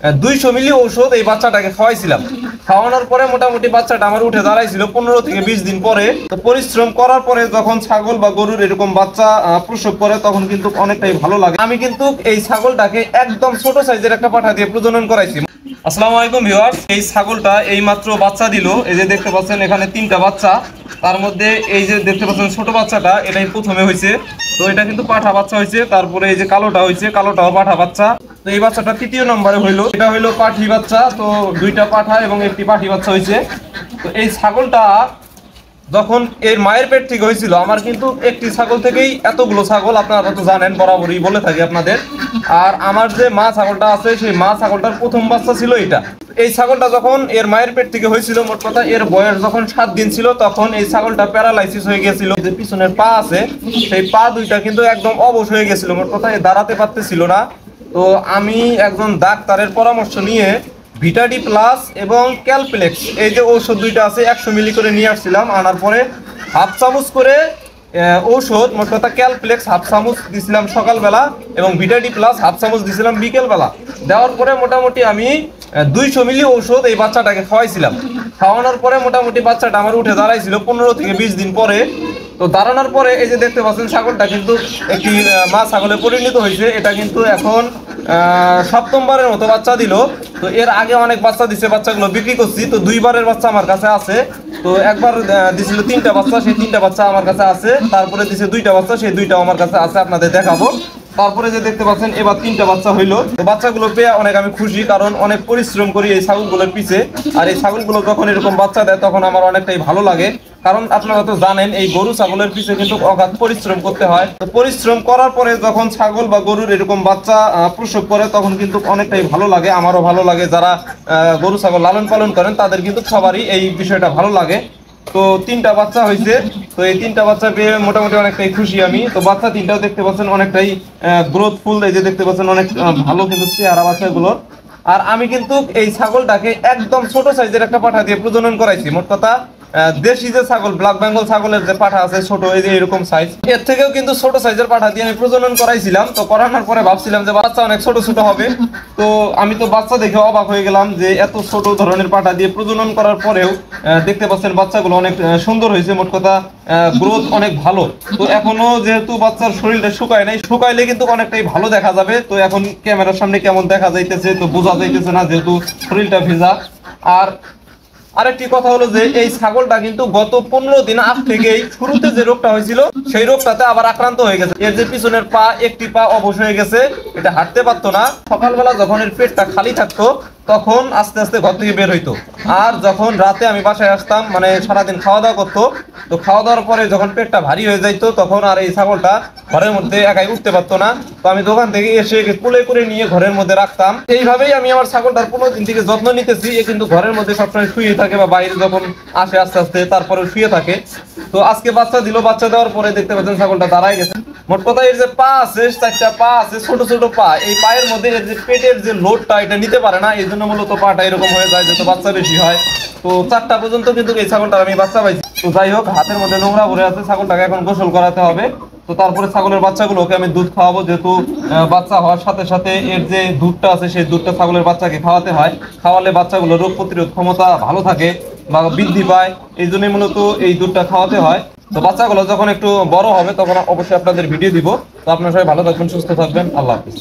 200 মিলি ঔষধ এই বাচ্চাটাকে খাওয়াইছিলাম। খাওয়ানোর পরে মোটামুটি বাচ্চাটা আমার উঠে দাঁড়াইছিল 15 থেকে 20 দিন পরে। তো পরিশ্রম করার পরে যখন ছাগল বা গরুর এরকম বাচ্চা প্রসব করে তখন কিন্তু অনেকটাই ভালো লাগে। আমি কিন্তু এই ছাগলটাকে একদম ছোট সাইজের একটা পাঠা দিয়ে প্রজনন করাইছি। আসসালামু আলাইকুম ভিউয়ার্স, এই ছাগলটা এই মাত্র বাচ্চা দিল। এই যে দেখতে পাচ্ছেন এখানে 3টা বাচ্চা, তার মধ্যে এই যে দেখতে পাচ্ছেন ছোট বাচ্চাটা এটাই প্রথমে হয়েছে। তো এটা কিন্তু পাঠা বাচ্চা হয়েছে। তারপরে এই যে কালোটা হয়েছে, কালোটাও পাঠা বাচ্চা। তো এই বাচ্চাটা 3য় নম্বরে হইলো। এটা হইলো পাঠি বাচ্চা। তো 2টা পাঠা এবং একটি পাঠি বাচ্চা হয়েছে। তো এই ছাগলটা যখন এর মায়ের পেট থেকে হয়েছিল, আমার কিন্তু একটি ছাগল থেকেই এতগুলো ছাগল, আপনারা তো জানেন, বরাবরই বলে থাকি আপনাদের। আর আমার যে মা ছাগলটা আছে সেই মা ছাগলটার প্রথম বাচ্চা ছিল এটা। এই ছাগলটা যখন এর মায়ের পেট থেকে হয়েছিল, মোট কথা এর বয়স যখন 7 দিন ছিল, তখন এই ছাগলটা প্যারালাইসিস হয়ে গেছিল। যে পিছনের পা আছে সেই পা দুইটা কিন্তু একদম অবশ হয়ে গেছিল, মোট কথা দাঁড়াতে পারতেছিল না। তো আমি একজন ডাক্তারের পরামর্শ নিয়ে ভিটাডি প্লাস এবং ক্যালপ্লেক্স এই যে ঔষধ দুইটা আছে 100 মিলি করে নিয়ে আসছিলাম। আনার পরে হাফ চামচ করে ঔষধ, মোট কথা ক্যালপ্লেক্স হাফ চামচ দিছিলাম সকালবেলা এবং ভিটাডি প্লাস হাফ চামচ দিছিলাম বিকেলবেলা। দেওয়ার পরে মোটামুটি আমি 200 মিলি ঔষধ এই বাচ্চাটাকে খাওয়াইছিলাম। খাওয়ানোর পরে মোটামুটি বাচ্চাটা আমার উঠে দাঁড়াইছিল 15 থেকে 20 দিন পরে। তো দাঁড়ানোর পরে এই যে দেখতে পাচ্ছেন ছাগলটা কিন্তু একটি মা ছাগলে পরিণত হয়েছে। এটা কিন্তু এখন 7ম বারের মতো বাচ্চা দিল। তো এর আগে অনেক বাচ্চা দিছে, বাচ্চাগুলো বিক্রি করছি। তো 2বারের বাচ্চা আমার কাছে আছে। তো একবার দিছিল 3টা বাচ্চা, সেই 3টা বাচ্চা আমার কাছে আছে। তারপরে দিছে 2টা বাচ্চা, সেই 2টাও আমার কাছে আছে, আপনাদের দেখাবো। তারপরে যে দেখতে পাচ্ছেন এবার 3টা বাচ্চা হইলো। তো বাচ্চাগুলো পেয়ে অনেক আমি খুশি, কারণ অনেক পরিশ্রম করি এই ছাগলগুলোর পিছে। আর এই ছাগলগুলো যখন এরকম বাচ্চা দেয় তখন আমার অনেকটাই ভালো লাগে, কারণ আপনারা তো জানেন এই গরু ছাগলের পিছে কিন্তু অগাধ পরিশ্রম করতে হয়। তো পরিশ্রম করার পরে যখন ছাগল বা গরুর এরকম বাচ্চা প্রসব করে তখন কিন্তু অনেকটাই ভালো লাগে, আমারও ভালো লাগে। যারা গরু ছাগল লালন পালন করেন তাদের কিন্তু সবারই এই বিষয়টা ভালো লাগে। তো 3টা বাচ্চা হয়েছে। তো এই 3টা বাচ্চা পেয়ে মোটামুটি অনেকটাই খুশি আমি। তো বাচ্চা 3টাও দেখতে পাচ্ছেন অনেকটাই গ্রোথফুল, এই যে দেখতে পাচ্ছেন অনেক ভালো কিন্তু চেহারা বাচ্চাগুলোর। আর আমি কিন্তু এই ছাগলটাকে একদম ছোট সাইজের একটা পাঠা দিয়ে প্রজনন করাইছি। মোট কথা দেশি যে ছাগল, ব্ল্যাক বেঙ্গল ছাগলের যে পাঠা আছে ছোট, এই যে এরকম সাইজ, এর থেকেও কিন্তু ছোট সাইজের পাঠা দিয়ে আমি প্রজনন করাইছিলাম। তো করানোর পরে ভাবছিলাম যে বাচ্চা অনেক ছোট ছোট হবে। তো আমি তো বাচ্চা দেখে অবাক হয়ে গেলাম যে এত ছোট ধরনের পাঠা দিয়ে প্রজনন করার পরেও দেখতে পাচ্ছেন বাচ্চাগুলো অনেক সুন্দর হয়েছে। মোট কথা গ্রোথ অনেক ভালো। তো এখনো যেহেতু বাচ্চার শরীরটা শুকায় নাই, শুকাইলে কিন্তু অনেকটাই ভালো দেখা যাবে। তো এখন ক্যামেরার সামনে কেমন দেখা যাইতেছে তো বোঝা যাইতেছে না, যেহেতু শরীরটা ভেজা। আর আরেকটি কথা হলো যে এই ছাগলটা কিন্তু গত 15 দিন আগ থেকেই শুরুতে যে রোগটা হয়েছিল সেই রোগটাতে আবার আক্রান্ত হয়ে গেছে। এর যে পিছনের পা, একটি পা অবশ হয়ে গেছে, এটা হাঁটতে পারতো না। সকালবেলা যখন এর পেটটা খালি থাকতো তখন আস্তে আস্তে ঘর থেকে বের হইতো। আর যখন রাতে আমি বাসায় আসতাম, মানে সারাদিন খাওয়া দাওয়া করতো, তো খাওয়া দাওয়ার পরে যখন পেটটা ভারী হয়ে যাইতো তখন আর এই ছাগলটা ঘরের মধ্যে একাই উঠতে পারতো না। তো আমি দোকান থেকে এসে কুলে করে নিয়ে ঘরের মধ্যে রাখতাম। এইভাবেই আমি আমার ছাগলটার 15 দিন থেকে যত্ন নিতেছি। এ কিন্তু ঘরের মধ্যে সবসময় শুয়ে থাকে বা বাইরে যখন আসে আস্তে আস্তে তারপরে শুয়ে থাকে। তো আজকে বাচ্চা দিল, বাচ্চা দেওয়ার পরে দেখতে পাচ্ছেন ছাগলটা দাঁড়ায় গেছে। মোট কথা এর যে পা আছে, 4টা পা আছে, ছোট ছোট পা, এই পায়ের মধ্যে এর যে পেটের যে লোডটা এটা নিতে পারে না, এই জন্য মূলত পাটা এরকম হয়ে যায়, যেহেতু বাচ্চা বেশি হয়। তো 4টা পর্যন্ত কিন্তু এই ছাগলটার আমি বাচ্চা পাইছি। তো যাই হোক, হাতের মধ্যে নোংরা ভরে আছে, ছাগলটাকে এখন গোসল করাতে হবে। তো তারপরে ছাগলের বাচ্চাগুলোকে আমি দুধ খাওয়াবো, যেহেতু বাচ্চা হওয়ার সাথে সাথে এর যে দুধটা আছে সেই দুধটা ছাগলের বাচ্চাকে খাওয়াতে হয়। খাওয়ালে বাচ্চাগুলো রোগ প্রতিরোধ ক্ষমতা ভালো থাকে বা বৃদ্ধি পায়, এই জন্যই মূলত এই দুধটা খাওয়াতে হয়। তো বাচ্চাগুলো যখন একটু বড় হবে তখন অবশ্যই আপনাদের ভিডিও দিব। তো আপনারা সবাই ভালো থাকবেন, সুস্থ থাকবেন। আল্লাহ হাফিজ।